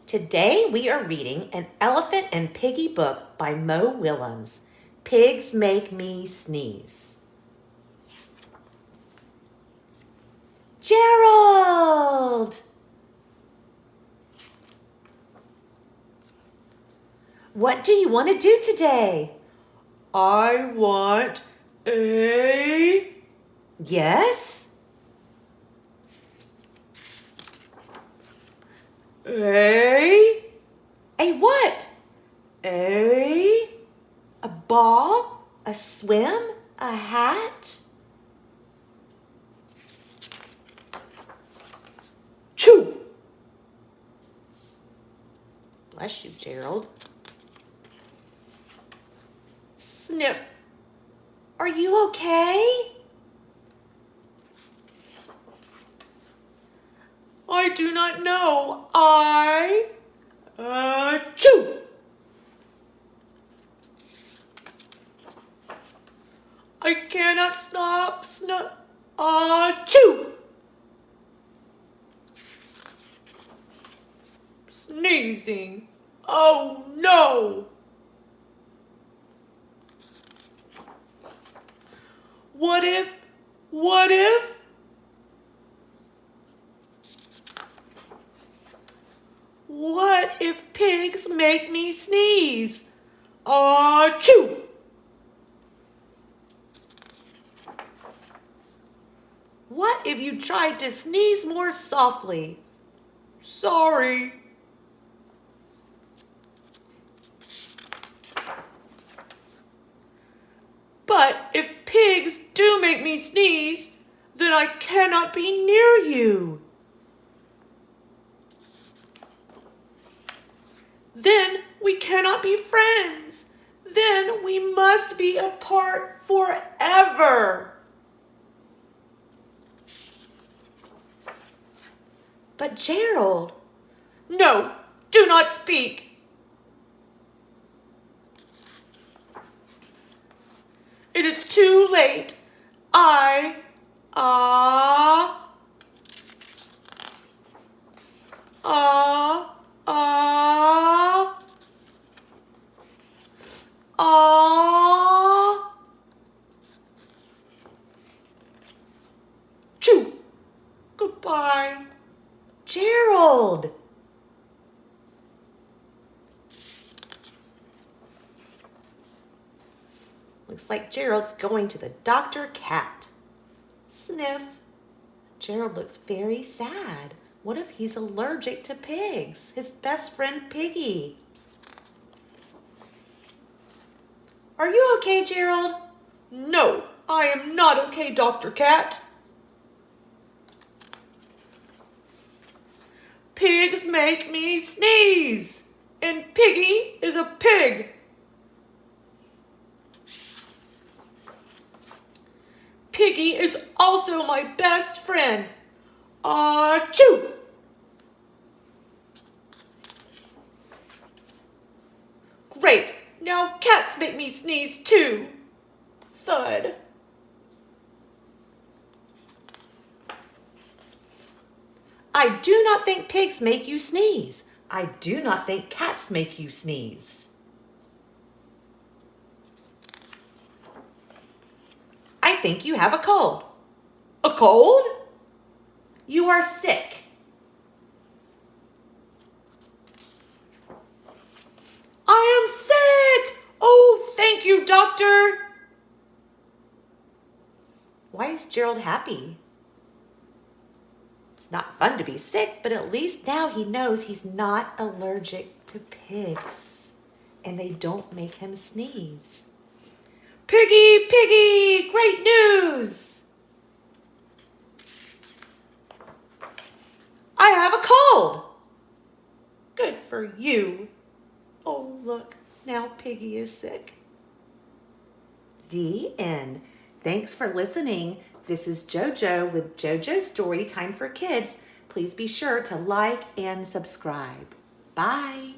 Today we are reading an Elephant and Piggy book by Willems. Pigs Make Me Sneeze. Gerald! What do you want to do today? I want a... Yes? A what? A ball? A swim? A hat? Choo! Bless you, Gerald. Sniff. Are you okay? I do not know. Choo! I cannot stop choo! Sneezing. Oh no! What if? What if pigs make me sneeze? Achoo! What if you tried to sneeze more softly? Sorry. But if pigs do make me sneeze, then I cannot be near you. Then we cannot be friends. Then we must be apart forever. But Gerald... No, do not speak. It is too late. Choo. Goodbye. Gerald. Looks like Gerald's going to the Dr. Cat. Sniff. Gerald looks very sad. What if he's allergic to pigs? His best friend, Piggy. Are you okay, Gerald? No, I am not okay, Dr. Cat. Pigs make me sneeze, and Piggy is a pig. Piggy is also my best friend. Achoo! Great, now cats make me sneeze too. Thud. I do not think pigs make you sneeze. I do not think cats make you sneeze. I think you have a cold. A cold? You are sick. I am sick! Oh, thank you, doctor. Why is Gerald happy? It's not fun to be sick, but at least now he knows he's not allergic to pigs, and they don't make him sneeze. Piggy, Piggy, great news! I have a cold. Good for you. Oh, look, now Piggy is sick. The end. Thanks for listening. This is JoJo with JoJo Story Time for Kids. Please be sure to like and subscribe. Bye.